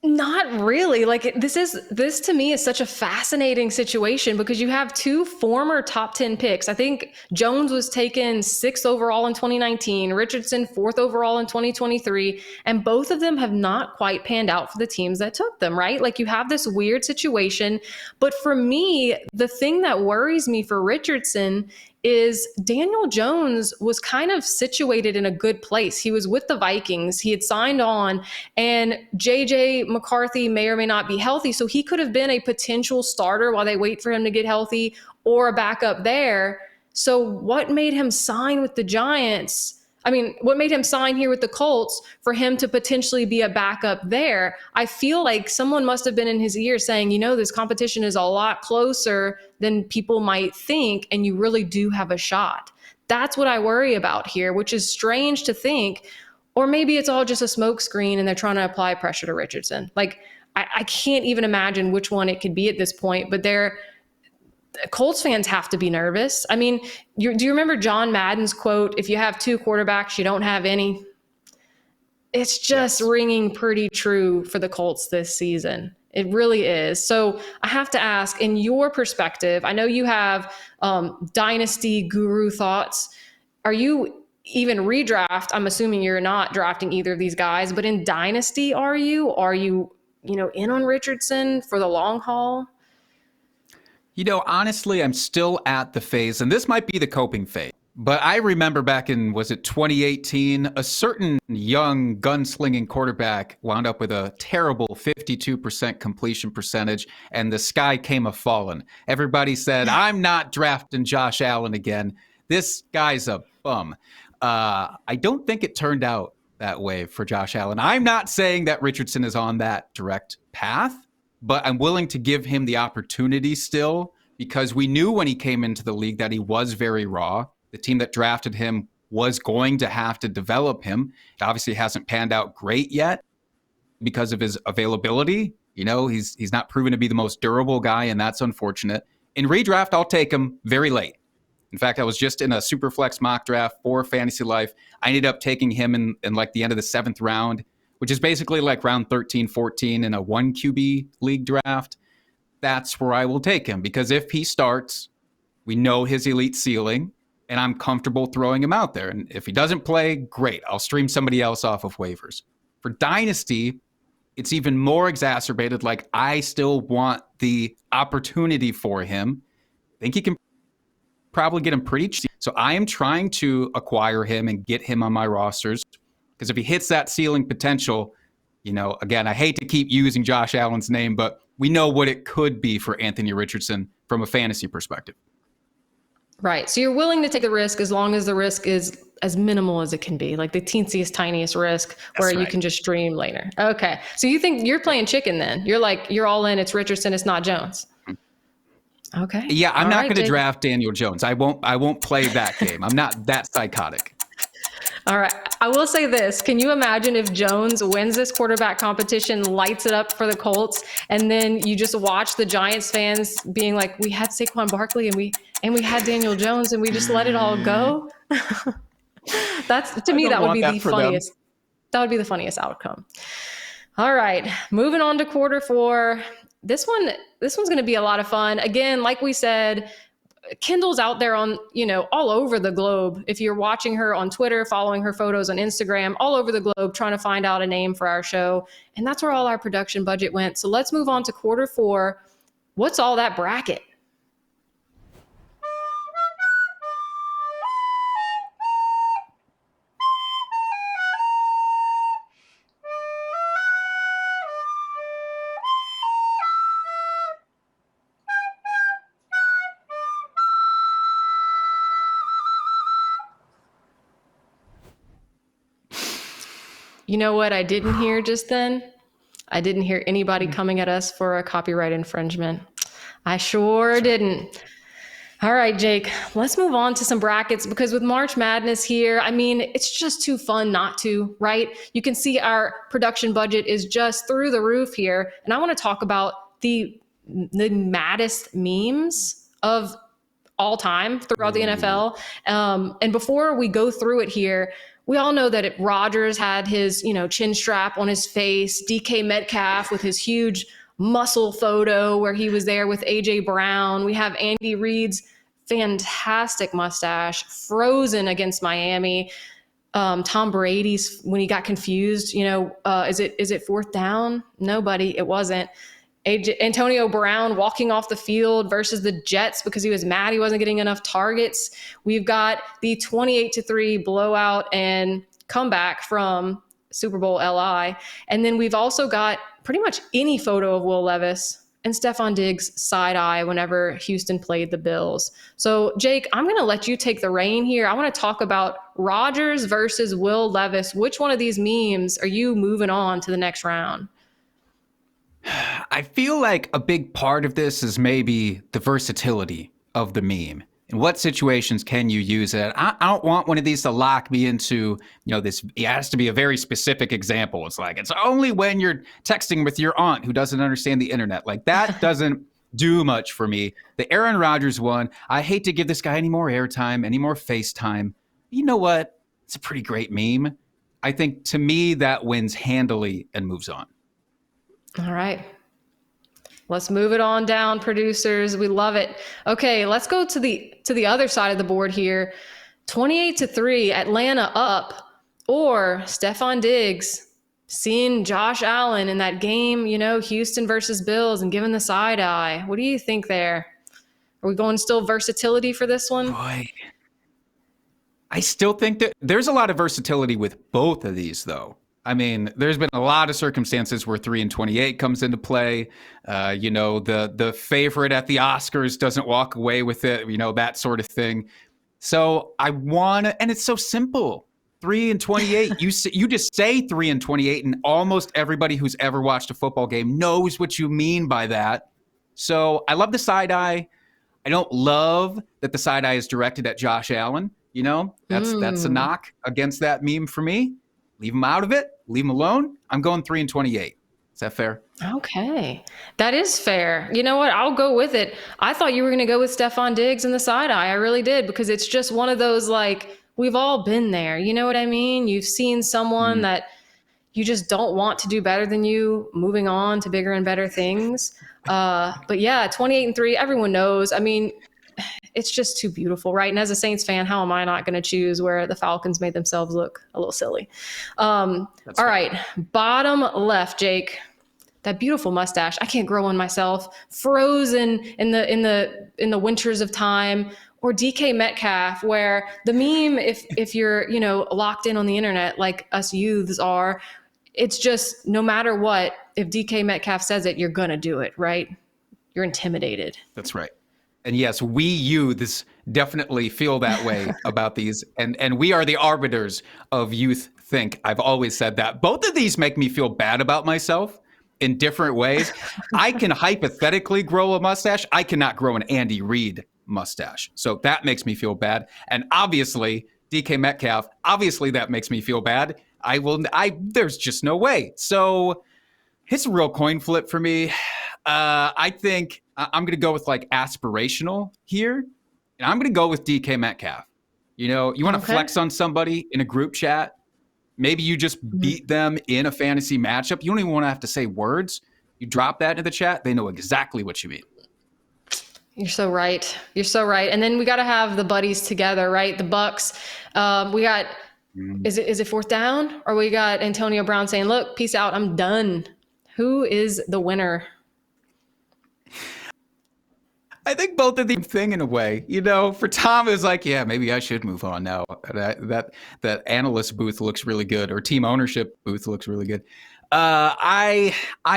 Not really. Like, this to me is such a fascinating situation because you have 2 former top 10 picks. I think Jones was taken 6th overall in 2019, Richardson 4th overall in 2023, and both of them have not quite panned out for the teams that took them, right? Like, you have this weird situation. But for me, the thing that worries me for Richardson is Daniel Jones was kind of situated in a good place. He was with the Vikings. He had signed on, and JJ McCarthy may or may not be healthy. So he could have been a potential starter while they wait for him to get healthy, or a backup there. So what made him sign with the Giants? I mean, what made him sign here with the Colts for him to potentially be a backup there? I feel like someone must have been in his ear saying, this competition is a lot closer than people might think, and you really do have a shot. That's what I worry about here, which is strange to think. Or maybe it's all just a smokescreen and they're trying to apply pressure to Richardson. Like, I can't even imagine which one it could be at this point, but Colts fans have to be nervous. I mean, do you remember John Madden's quote, if you have two quarterbacks, you don't have any? It's just ringing pretty true for the Colts this season. It really is. So I have to ask, in your perspective, I know you have dynasty guru thoughts. Are you even redraft? I'm assuming you're not drafting either of these guys, but in dynasty, are you in on Richardson for the long haul? Honestly, I'm still at the phase, and this might be the coping phase. But I remember back in, was it 2018, a certain young gunslinging quarterback wound up with a terrible 52% completion percentage, and the sky came a-fallen. Everybody said, I'm not drafting Josh Allen again. This guy's a bum. I don't think it turned out that way for Josh Allen. I'm not saying that Richardson is on that direct path, but I'm willing to give him the opportunity still, because we knew when he came into the league that he was very raw. The team that drafted him was going to have to develop him. It obviously hasn't panned out great yet because of his availability. He's not proven to be the most durable guy, and that's unfortunate. In redraft, I'll take him very late. In fact, I was just in a Superflex mock draft for Fantasy Life. I ended up taking him in like the end of the 7th round, which is basically like round 13, 14 in a 1 QB league draft. That's where I will take him, because if he starts, we know his elite ceiling, and I'm comfortable throwing him out there. And if he doesn't play, great. I'll stream somebody else off of waivers. For Dynasty, it's even more exacerbated. Like, I still want the opportunity for him. I think he can probably get him pretty cheap. So I am trying to acquire him and get him on my rosters, because if he hits that ceiling potential, again, I hate to keep using Josh Allen's name, but we know what it could be for Anthony Richardson from a fantasy perspective. Right. So you're willing to take the risk as long as the risk is as minimal as it can be, like the teensiest, tiniest risk where you can just stream later. Okay. So you think you're playing chicken then? You're all in. It's Richardson. It's not Jones. Okay. Yeah, I'm not going to draft Daniel Jones. I won't play that game. I'm not that psychotic. All right. I will say this. Can you imagine if Jones wins this quarterback competition, lights it up for the Colts, and then you just watch the Giants fans being like, we had Saquon Barkley and we had Daniel Jones and we just let it all go? To me, that would be the funniest. That would be the funniest outcome. All right. Moving on to quarter 4. This one's going to be a lot of fun. Again, like we said, Kendall's out there on, all over the globe. If you're watching her on Twitter, following her photos on Instagram, all over the globe, trying to find out a name for our show. And that's where all our production budget went. So let's move on to quarter 4. What's all that bracket? You know what I didn't hear just then? I didn't hear anybody coming at us for a copyright infringement. I sure didn't. All right, Jake, let's move on to some brackets, because with March Madness here, I mean, it's just too fun not to, right? You can see our production budget is just through the roof here. And I want to talk about the maddest memes of all time throughout the NFL. And before we go through it here, we all know that Rodgers had his, chin strap on his face, DK Metcalf with his huge muscle photo where he was there with AJ Brown. We have Andy Reid's fantastic mustache frozen against Miami. Tom Brady's when he got confused, is it 4th down? Nobody, it wasn't. Antonio Brown walking off the field versus the Jets because he was mad he wasn't getting enough targets. We've got the 28-3 blowout and comeback from Super Bowl LI. And then we've also got pretty much any photo of Will Levis and Stephon Diggs side eye whenever Houston played the Bills. So Jake, I'm going to let you take the reign here. I want to talk about Rodgers versus Will Levis. Which one of these memes are you moving on to the next round? I feel like a big part of this is maybe the versatility of the meme. In what situations can you use it? I don't want one of these to lock me into, this. It has to be a very specific example. It's like, it's only when you're texting with your aunt who doesn't understand the internet. Like, that doesn't do much for me. The Aaron Rodgers one, I hate to give this guy any more airtime, any more FaceTime. You know what? It's a pretty great meme. I think, to me, that wins handily and moves on. All right. Let's move it on down, producers. We love it. Okay, let's go to the other side of the board here. 28-3, Atlanta up, or Stephon Diggs seeing Josh Allen in that game, Houston versus Bills, and giving the side eye. What do you think there? Are we going still versatility for this one? Boy, I still think that there's a lot of versatility with both of these, though. I mean, there's been a lot of circumstances where 3-28 comes into play. The favorite at the Oscars doesn't walk away with it, that sort of thing. So I want to, and it's so simple. 3-28, you just say 3-28, and almost everybody who's ever watched a football game knows what you mean by that. So I love the side eye. I don't love that the side eye is directed at Josh Allen. That's a knock against that meme for me. Leave him out of it. Leave him alone. I'm going 3-28. Is that fair? Okay. That is fair. You know what? I'll go with it. I thought you were going to go with Stephon Diggs and the side eye. I really did, because it's just one of those, like, we've all been there. You know what I mean? You've seen someone that you just don't want to do better than you, moving on to bigger and better things. But yeah, 28-3, everyone knows. I mean, it's just too beautiful, right? And as a Saints fan, how am I not going to choose where the Falcons made themselves look a little silly? All right, bottom left, Jake. That beautiful mustache. I can't grow one myself. Frozen in the winters of time. Or DK Metcalf, where the meme, if you're locked in on the internet like us youths are, it's just no matter what. If DK Metcalf says it, you're gonna do it, right? You're intimidated. That's right. And yes, we youths definitely feel that way about these. And we are the arbiters of youth think. I've always said that. Both of these make me feel bad about myself in different ways. I can hypothetically grow a mustache. I cannot grow an Andy Reid mustache. So that makes me feel bad. And obviously, DK Metcalf, obviously that makes me feel bad. There's just no way. So it's a real coin flip for me. I think I'm going to go with like aspirational here. And I'm going to go with DK Metcalf. You want to flex on somebody in a group chat. Maybe you just beat them in a fantasy matchup. You don't even want to have to say words. You drop that into the chat. They know exactly what you mean. You're so right. You're so right. And then we got to have the buddies together, right? The Bucks. We got, is it fourth down? Or we got Antonio Brown saying, look, peace out. I'm done. Who is the winner? I think both of them thing in a way. For Tom, it's like, yeah, maybe I should move on now. That analyst booth looks really good, or team ownership booth looks really good. I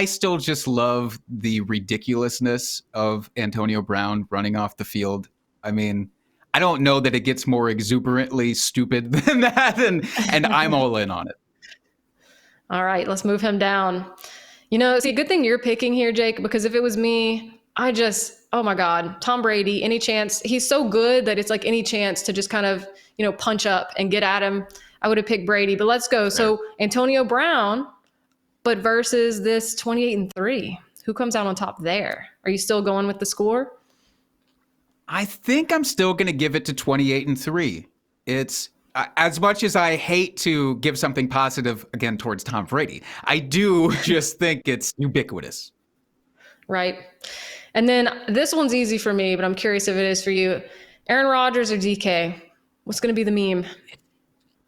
still just love the ridiculousness of Antonio Brown running off the field. I mean, I don't know that it gets more exuberantly stupid than that, and I'm all in on it. All right, let's move him down. See, good thing you're picking here, Jake, because if it was me, oh my God, Tom Brady, any chance, he's so good that it's like any chance to just kind of, punch up and get at him, I would have picked Brady. But let's go. Fair. So Antonio Brown, but versus this 28-3, who comes out on top there? Are you still going with the score? I think I'm still going to give it to 28-3. It's as much as I hate to give something positive again towards Tom Brady, I do just think it's ubiquitous. Right. And then this one's easy for me, but I'm curious if it is for you. Aaron Rodgers or DK? What's going to be the meme?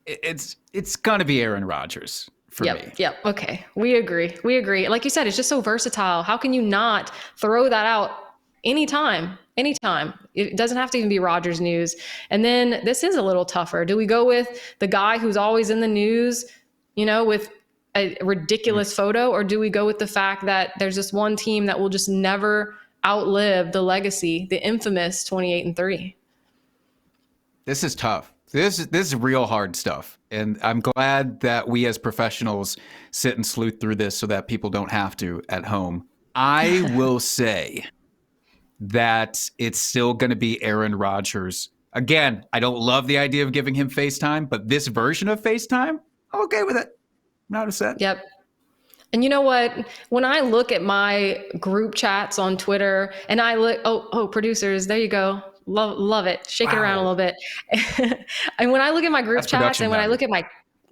It's going to be Aaron Rodgers. for me. Yep. Okay. We agree. Like you said, it's just so versatile. How can you not throw that out anytime? Anytime. It doesn't have to even be Rogers news. And then this is a little tougher. Do we go with the guy who's always in the news, with a ridiculous photo, or do we go with the fact that there's this one team that will just never outlive the legacy, the infamous 28-3? This is tough. This is real hard stuff. And I'm glad that we as professionals sit and sleuth through this so that people don't have to at home. I will say that it's still going to be Aaron Rodgers. Again, I don't love the idea of giving him FaceTime, but this version of FaceTime, I'm okay with it. Not upset. Yep. And you know what? When I look at my group chats on Twitter and I look, producers, there you go. Love it. Shake it around a little bit. And when I look at my group chats and when I look at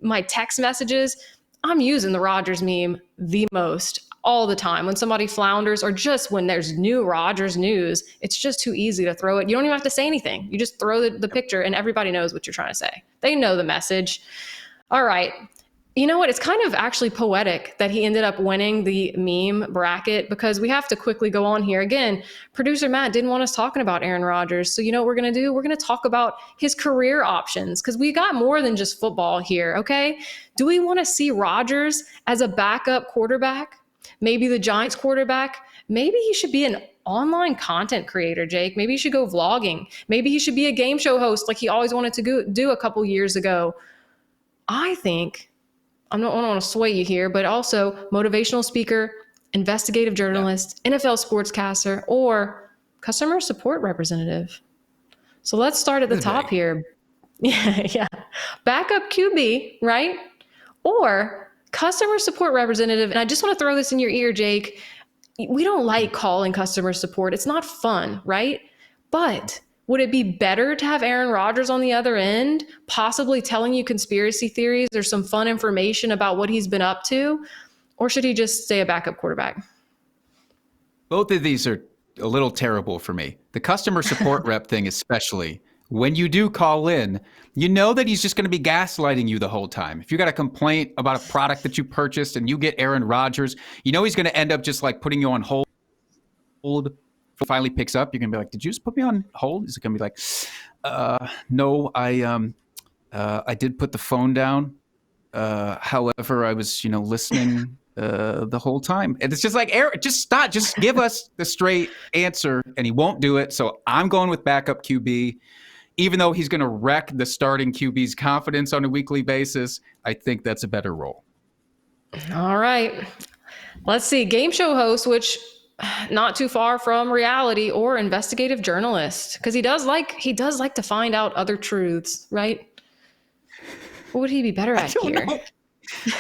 my text messages, I'm using the Rodgers meme the most all the time. When somebody flounders or just when there's new Rodgers news, it's just too easy to throw it. You don't even have to say anything. You just throw the picture and everybody knows what you're trying to say. They know the message. All right. You know what? It's kind of actually poetic that he ended up winning the meme bracket, because we have to quickly go on here. Again, producer Matt didn't want us talking about Aaron Rodgers. So you know what we're going to do? We're going to talk about his career options, because we got more than just football here, okay? Do we want to see Rodgers as a backup quarterback? Maybe the Giants quarterback? Maybe he should be an online content creator, Jake. Maybe he should go vlogging. Maybe he should be a game show host like he always wanted to do a couple years ago. I think... I don't want to sway you here, but also motivational speaker, investigative journalist, NFL sportscaster, or customer support representative. So let's start at the top here. Yeah. Backup QB, right? Or customer support representative. And I just want to throw this in your ear, Jake. We don't like calling customer support. It's not fun, right? But would it be better to have Aaron Rodgers on the other end, possibly telling you conspiracy theories or some fun information about what he's been up to? Or should he just stay a backup quarterback? Both of these are a little terrible for me. The customer support rep thing especially. When you do call in, you know that he's just going to be gaslighting you the whole time. If you got a complaint about a product that you purchased and you get Aaron Rodgers, you know he's going to end up just like putting you on hold. Finally picks up, you're gonna be like, did you just put me on hold? He's gonna be like, no, I did put the phone down. However, I was listening the whole time. And it's just like, Eric, just stop, just give us the straight answer. And he won't do it. So I'm going with backup QB. Even though he's gonna wreck the starting QB's confidence on a weekly basis, I think that's a better role. All right. Let's see. Game show host, which not too far from reality, or investigative journalist, because he does like to find out other truths, right? What would he be better at here?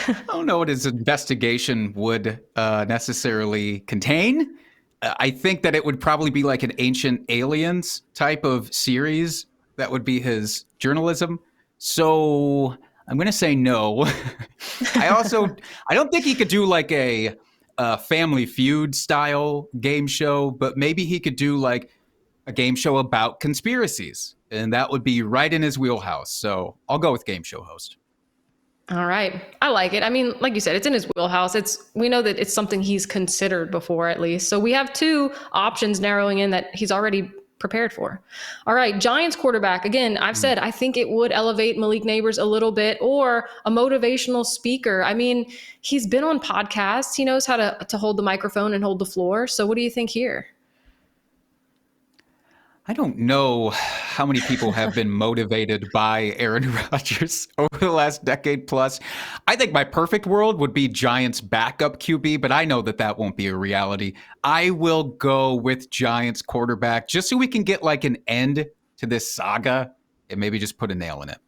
I don't know what his investigation would necessarily contain. I think that it would probably be like an Ancient Aliens type of series. That would be his journalism. So I'm going to say no. I don't think he could do like a Family Feud style game show, but maybe he could do like a game show about conspiracies, and that would be right in his wheelhouse. So I'll go with game show host. All right. I like it. I mean, like you said, it's in his wheelhouse. We know that it's something he's considered before, at least. So we have two options narrowing in that he's already prepared for. All right. Giants quarterback. Again, I've said I think it would elevate Malik Neighbors a little bit, or a motivational speaker. I mean, he's been on podcasts. He knows how to hold the microphone and hold the floor. So what do you think here? I don't know how many people have been motivated by Aaron Rodgers over the last decade plus. I think my perfect world would be Giants backup QB, but I know that won't be a reality. I will go with Giants quarterback just so we can get like an end to this saga and maybe just put a nail in it.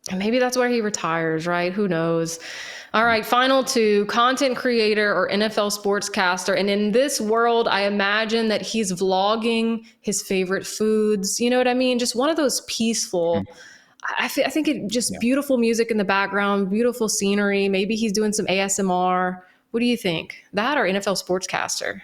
And maybe that's where he retires, right? Who knows? All right, final two, content creator or NFL sportscaster. And in this world, I imagine that he's vlogging his favorite foods. You know what I mean? Just one of those peaceful, I think it just beautiful music in the background, beautiful scenery. Maybe he's doing some ASMR. What do you think? That or NFL sportscaster?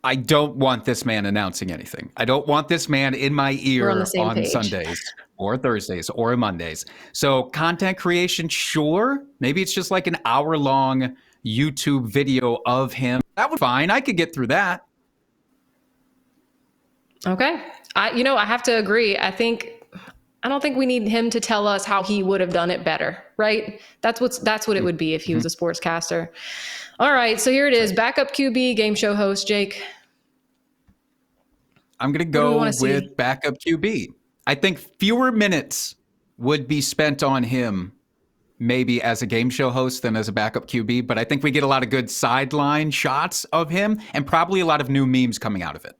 I don't want this man announcing anything. I don't want this man in my ear on page. Sundays. or Thursdays or Mondays. So content creation, sure. Maybe it's just like an hour-long YouTube video of him. That would be fine. I could get through that. Okay. I have to agree. I don't think we need him to tell us how he would have done it better, right? That's what it would be if he was a sportscaster. All right, so here it is. Backup QB, game show host, Jake. I'm going to go with backup QB. I think fewer minutes would be spent on him maybe as a game show host than as a backup QB, but I think we get a lot of good sideline shots of him and probably a lot of new memes coming out of it.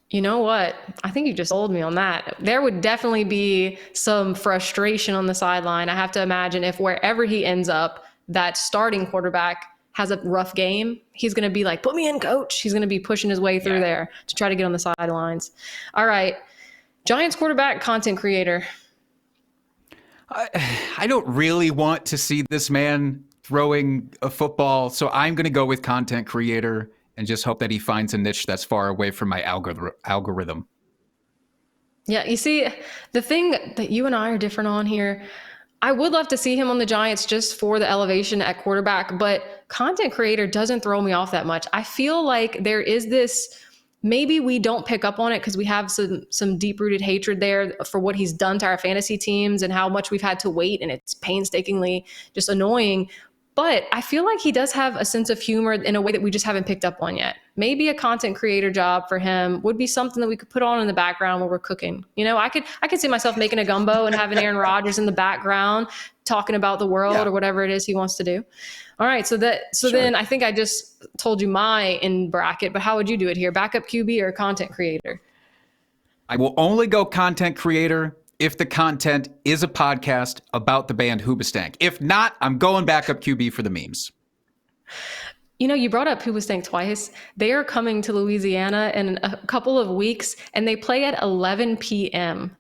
You know what? I think you just sold me on that. There would definitely be some frustration on the sideline. I have to imagine if wherever he ends up, that starting quarterback has a rough game, he's going to be like, put me in, coach. He's going to be pushing his way through there to try to get on the sidelines. All right. Giants quarterback, content creator. I don't really want to see this man throwing a football, so I'm going to go with content creator and just hope that he finds a niche that's far away from my algorithm. Yeah, you see, the thing that you and I are different on here, I would love to see him on the Giants just for the elevation at quarterback, but content creator doesn't throw me off that much. I feel like there is this, maybe we don't pick up on it because we have some deep-rooted hatred there for what he's done to our fantasy teams and how much we've had to wait, and it's painstakingly just annoying. But I feel like he does have a sense of humor in a way that we just haven't picked up on yet. Maybe a content creator job for him would be something that we could put on in the background while we're cooking. I could see myself making a gumbo and having Aaron Rodgers in the background talking about the world or whatever it is he wants to do. All right, so then I think I just told you my in bracket, but how would you do it here? Backup QB or content creator? I will only go content creator if the content is a podcast about the band Hoobastank. If not, I'm going backup QB for the memes. You brought up Hoobastank twice. They are coming to Louisiana in a couple of weeks, and they play at 11 p.m.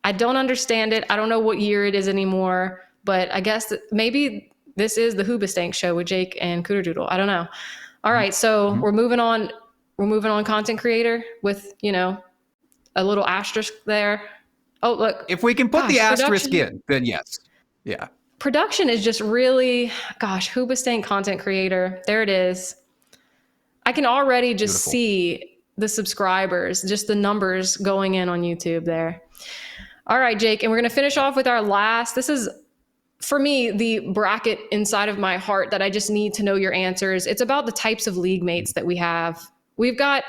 I don't understand it. I don't know what year it is anymore, but I guess that maybe this is the Hoobastank show with Jake and Cooterdoodle. I don't know. All right, so we're moving on. We're moving on content creator with, a little asterisk there. Oh, look. If we can put the asterisk in, then yes. Yeah. Production is just really, Hoobastank content creator. There it is. I can already just see the subscribers, just the numbers going in on YouTube there. All right, Jake, and we're going to finish off with our last. This is, for me, the bracket inside of my heart that I just need to know your answers. It's about the types of league mates that we have. We've got,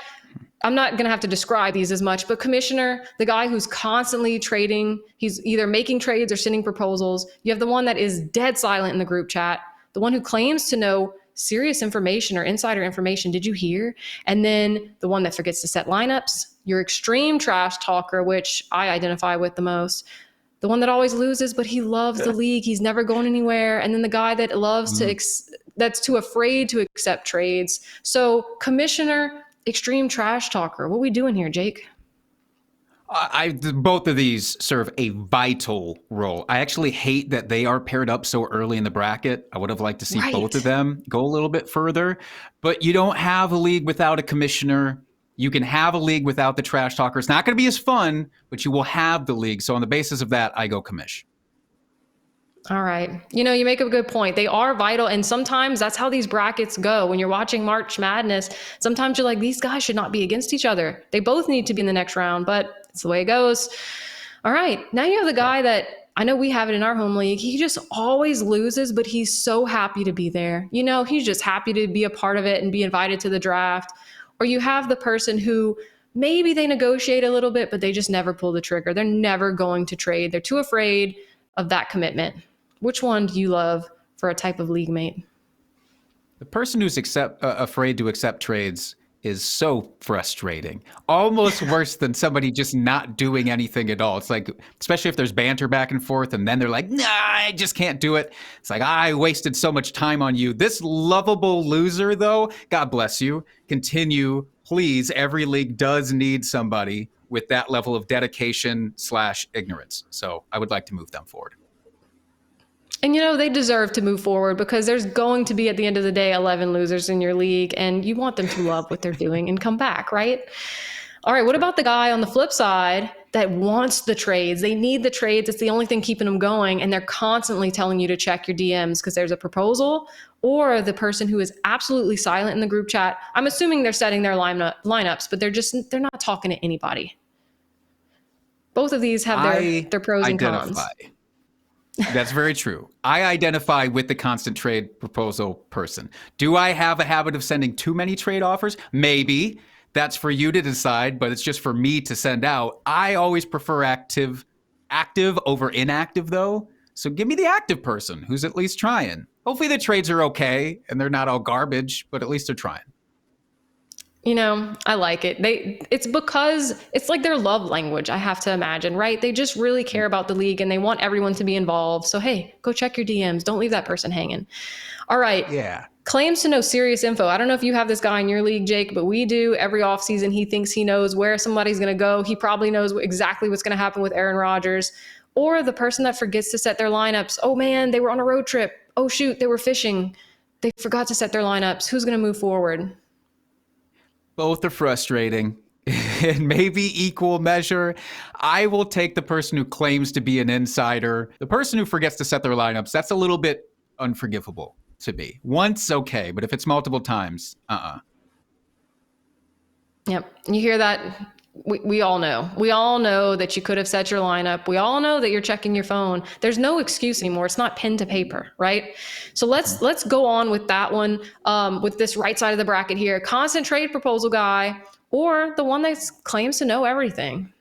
I'm not going to have to describe these as much, but commissioner, the guy who's constantly trading, he's either making trades or sending proposals. You have the one that is dead silent in the group chat, the one who claims to know serious information or insider information. Did you hear? And then the one that forgets to set lineups, your extreme trash talker, which I identify with the most, the one that always loses, but he loves the league. He's never going anywhere. And then the guy that loves that's too afraid to accept trades. So commissioner, extreme trash talker. What are we doing here, Jake? Both of these serve a vital role. I actually hate that they are paired up so early in the bracket. I would have liked to see both of them go a little bit further. But you don't have a league without a commissioner. You can have a league without the trash talker. It's not going to be as fun, but you will have the league. So on the basis of that, I go commish. All right. You make a good point. They are vital. And sometimes that's how these brackets go. When you're watching March Madness, sometimes you're like, these guys should not be against each other. They both need to be in the next round, but it's the way it goes. All right. Now you have the guy that I know we have it in our home league. He just always loses, but he's so happy to be there. He's just happy to be a part of it and be invited to the draft. Or you have the person who maybe they negotiate a little bit, but they just never pull the trigger. They're never going to trade. They're too afraid of that commitment. Which one do you love for a type of league mate? The person who's afraid to accept trades is so frustrating. Almost worse than somebody just not doing anything at all. It's like, especially if there's banter back and forth and then they're like, nah, I just can't do it. It's like, I wasted so much time on you. This lovable loser, though, God bless you. Continue, please. Every league does need somebody with that level of dedication / ignorance. So I would like to move them forward. And they deserve to move forward because there's going to be, at the end of the day, 11 losers in your league, and you want them to love what they're doing and come back, right? All right, what about the guy on the flip side that wants the trades. They need the trades. It's the only thing keeping them going. And they're constantly telling you to check your DMs because there's a proposal, or the person who is absolutely silent in the group chat. I'm assuming they're setting their lineups, but they're not talking to anybody. Both of these have their pros and cons. That's very true. I identify with the constant trade proposal person. Do I have a habit of sending too many trade offers? Maybe. That's for you to decide, but it's just for me to send out. I always prefer active over inactive, though. So give me the active person who's at least trying. Hopefully the trades are okay and they're not all garbage, but at least they're trying. You know, I like it. It's because it's like their love language, I have to imagine, right? They just really care about the league and they want everyone to be involved. So, hey, go check your DMs. Don't leave that person hanging. All right. Yeah. Claims to know serious info. I don't know if you have this guy in your league, Jake, but we do. Every offseason, he thinks he knows where somebody's going to go. He probably knows exactly what's going to happen with Aaron Rodgers. Or the person that forgets to set their lineups. Oh, man, they were on a road trip. Oh, shoot, they were fishing. They forgot to set their lineups. Who's going to move forward? Both are frustrating in maybe equal measure. I will take the person who claims to be an insider. The person who forgets to set their lineups, that's a little bit unforgivable to me. Once, okay, but if it's multiple times, Yep. You hear that? We all know. We all know that you could have set your lineup. We all know that you're checking your phone. There's no excuse anymore. It's not pen to paper, right? So let's go on with that one, with this right side of the bracket here. Constant trade proposal guy, or the one that claims to know everything.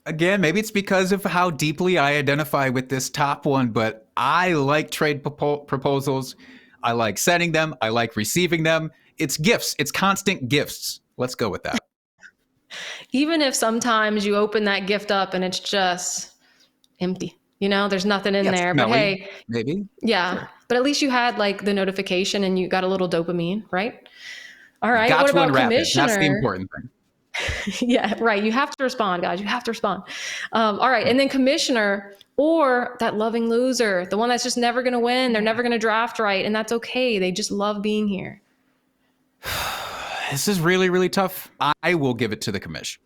Again, maybe it's because of how deeply I identify with this top one, but I like trade proposals. I like sending them. I like receiving them. It's gifts. It's constant gifts. Let's go with that. Even if sometimes you open that gift up and it's just empty, you know, there's nothing in there, but hey, maybe. Yeah. Sure. But at least you had like the notification and you got a little dopamine, right? All right. What about commissioner? That's the important thing. Yeah, right. You have to respond, guys. You have to respond. All right. And then commissioner, or that loving loser, the one that's just never going to win. They're never going to draft right. And that's okay. They just love being here. This is really, really tough. I will give it to the commish.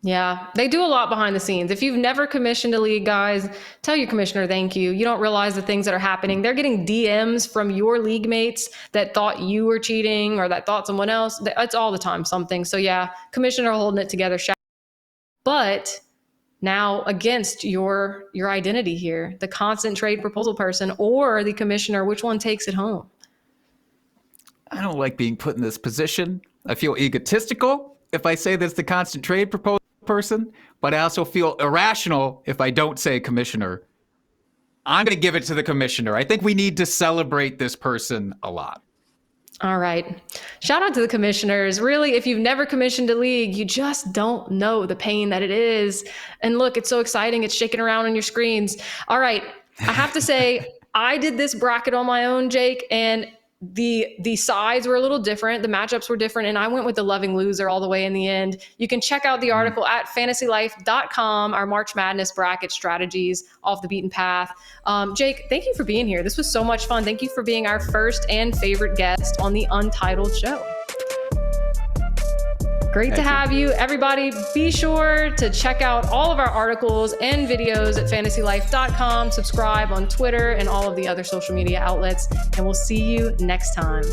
Yeah, they do a lot behind the scenes. If you've never commissioned a league, guys, tell your commissioner thank you. You don't realize the things that are happening. They're getting DMs from your league mates that thought you were cheating or that thought someone else. It's all the time something. So yeah, commissioner holding it together. But now against your identity here, the constant trade proposal person or the commissioner, which one takes it home? I don't like being put in this position. I feel egotistical if I say that's the constant trade proposal person, but I also feel irrational if I don't say commissioner. I'm going to give it to the commissioner. I think we need to celebrate this person a lot. All right. Shout out to the commissioners. Really, if you've never commissioned a league, you just don't know the pain that it is. And look, it's so exciting. It's shaking around on your screens. All right. I have to say, I did this bracket on my own, Jake, and the sides were a little different. The matchups were different. And I went with the loving loser all the way in the end. You can check out the article at fantasylife.com, our March Madness bracket strategies off the beaten path. Jake, thank you for being here. This was so much fun. Thank you for being our first and favorite guest on the Untitled show. Great to have you. Everybody, be sure to check out all of our articles and videos at fantasylife.com. Subscribe on Twitter and all of the other social media outlets, and we'll see you next time.